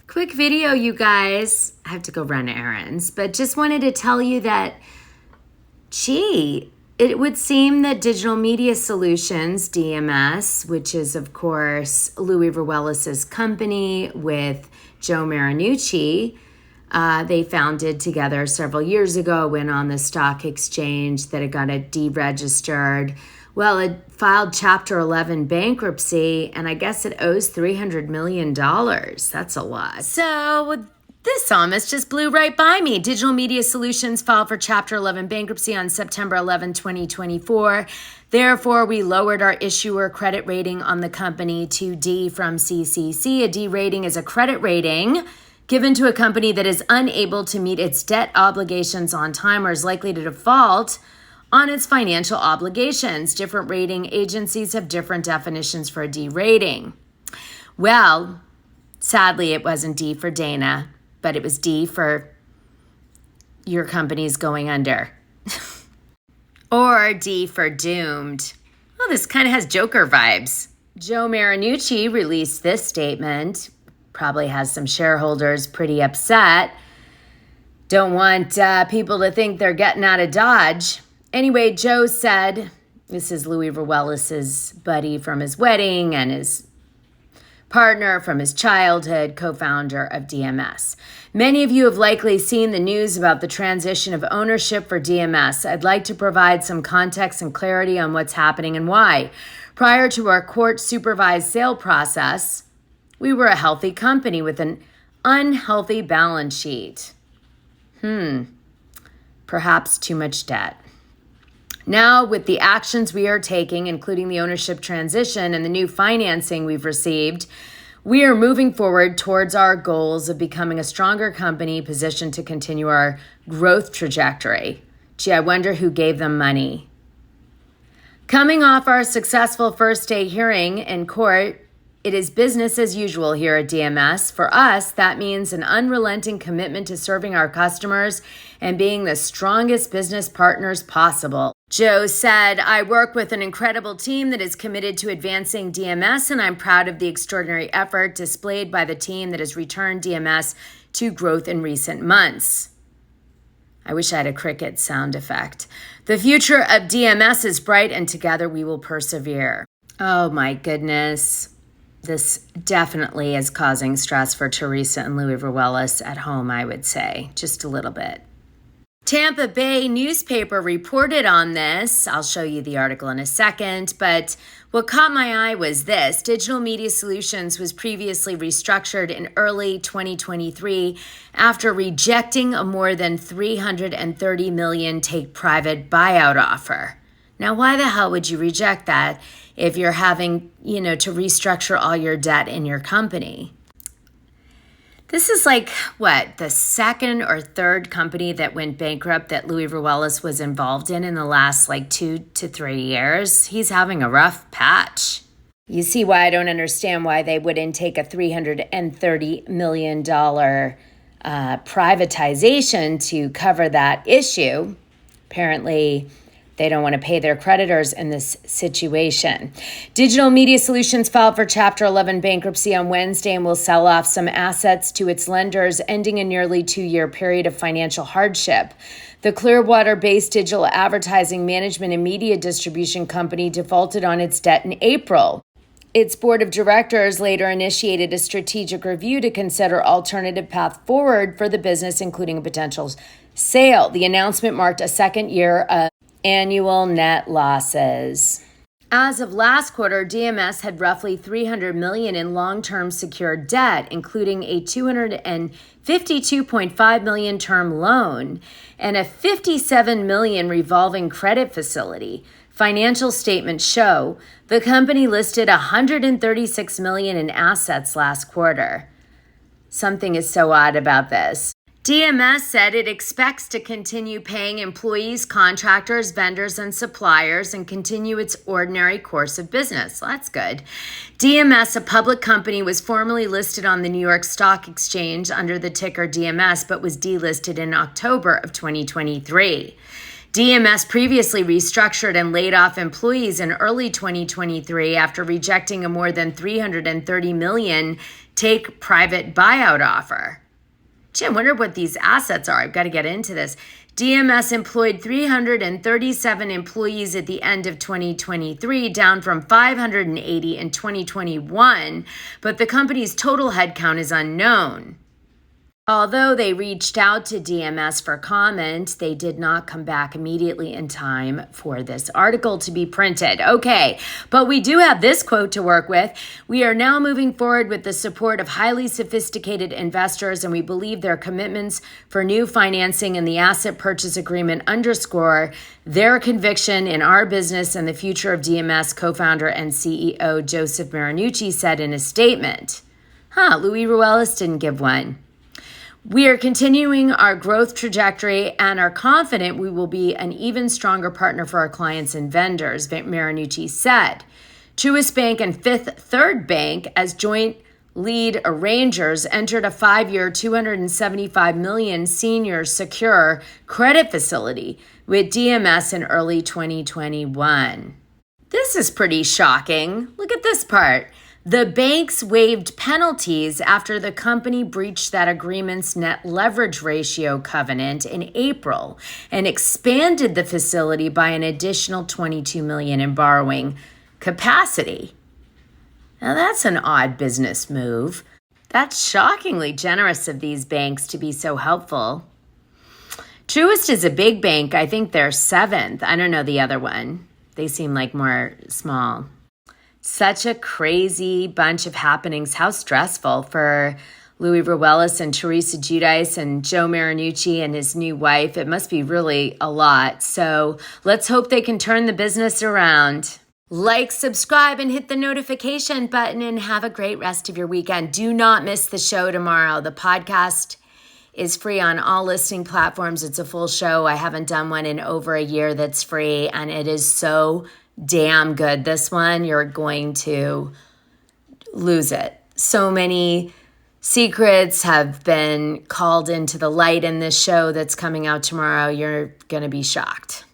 Quick video, you guys. I have to go run errands, but just wanted to tell you that, it would seem that Digital Media Solutions, DMS, which is, of course, Louis Ruelas' company with Joe Marinucci, they founded together several years ago, went on the stock exchange, that it got it deregistered. Well, it filed Chapter 11 bankruptcy, and I guess it owes $300 million. That's a lot. So this almost just blew right by me. Digital Media Solutions filed for Chapter 11 bankruptcy on September 11, 2024. Therefore, we lowered our issuer credit rating on the company to D from CCC. A D rating is a credit rating given to a company that is unable to meet its debt obligations on time or is likely to default on its financial obligations. Different rating agencies have different definitions for a D rating. Well, sadly, it wasn't D for Dana, but it was D for your company's going under. Or D for doomed. Well, this kind of has Joker vibes. Joe Marinucci released this statement. Probably has some shareholders pretty upset. Don't want people to think they're getting out of Dodge. Anyway, Joe said, this is Louis Ruelas' buddy from his wedding and his partner from his childhood, co-founder of DMS. Many of you have likely seen the news about the transition of ownership for DMS. I'd like to provide some context and clarity on what's happening and why. Prior to our court-supervised sale process, we were a healthy company with an unhealthy balance sheet. Perhaps too much debt. Now, with the actions we are taking, including the ownership transition and the new financing we've received, we are moving forward towards our goals of becoming a stronger company positioned to continue our growth trajectory. I wonder who gave them money. Coming off our successful first day hearing in court, it is business as usual here at DMS. For us, that means an unrelenting commitment to serving our customers and being the strongest business partners possible. Joe said, I work with an incredible team that is committed to advancing DMS, and I'm proud of the extraordinary effort displayed by the team that has returned DMS to growth in recent months. I wish I had a cricket sound effect. The future of DMS is bright, and together we will persevere. Oh my goodness. This definitely is causing stress for Teresa and Louis Ruelas at home, I would say, just a little bit. Tampa Bay newspaper reported on this. I'll show you the article in a second, but what caught my eye was this. Digital Media Solutions was previously restructured in early 2023 after rejecting a more than $330 million take-private buyout offer. Now, why the hell would you reject that if you're having, to restructure all your debt in your company? This is the second or third company that went bankrupt that Louis Ruelas was involved in the last 2 to 3 years. He's having a rough patch. You see why I don't understand why they wouldn't take a $330 million privatization to cover that issue. Apparently, they don't want to pay their creditors in this situation. Digital Media Solutions filed for Chapter 11 bankruptcy on Wednesday and will sell off some assets to its lenders, ending a nearly 2-year period of financial hardship. The Clearwater-based digital advertising management and media distribution company defaulted on its debt in April. Its board of directors later initiated a strategic review to consider alternative path forward for the business, including a potential sale. The announcement marked a second year of annual net losses. As of last quarter, DMS had roughly $300 million in long-term secured debt, including a $252.5 million term loan and a $57 million revolving credit facility. Financial statements show the company listed $136 million in assets last quarter. Something is so odd about this. DMS said it expects to continue paying employees, contractors, vendors, and suppliers and continue its ordinary course of business. Well, that's good. DMS, a public company, was formerly listed on the New York Stock Exchange under the ticker DMS, but was delisted in October of 2023. DMS previously restructured and laid off employees in early 2023 after rejecting a more than $330 million take-private buyout offer. Gee, I wonder what these assets are. I've got to get into this. DMS employed 337 employees at the end of 2023, down from 580 in 2021, but the company's total headcount is unknown. Although they reached out to DMS for comment, they did not come back immediately in time for this article to be printed. Okay, but we do have this quote to work with. We are now moving forward with the support of highly sophisticated investors, and we believe their commitments for new financing and the asset purchase agreement underscore their conviction in our business and the future of DMS, co-founder and CEO Joseph Marinucci said in a statement. Louis Ruelas didn't give one. We are continuing our growth trajectory and are confident we will be an even stronger partner for our clients and vendors, Marinucci said. Truist Bank and Fifth Third Bank, as joint lead arrangers, entered a 5-year, $275 million senior secure credit facility with DMS in early 2021. This is pretty shocking. Look at this part. The banks waived penalties after the company breached that agreement's net leverage ratio covenant in April and expanded the facility by an additional $22 million in borrowing capacity. Now that's an odd business move. That's shockingly generous of these banks to be so helpful. Truist is a big bank. I think they're 7th. I don't know the other one. They seem like more small. Such a crazy bunch of happenings. How stressful for Louis Ruelas and Teresa Giudice and Joe Marinucci and his new wife. It must be really a lot. So let's hope they can turn the business around. Like, subscribe, and hit the notification button, and have a great rest of your weekend. Do not miss the show tomorrow. The podcast is free on all listening platforms. It's a full show. I haven't done one in over a year that's free, and it is so damn good. This one, you're going to lose it. So many secrets have been called into the light in this show that's coming out tomorrow. You're going to be shocked.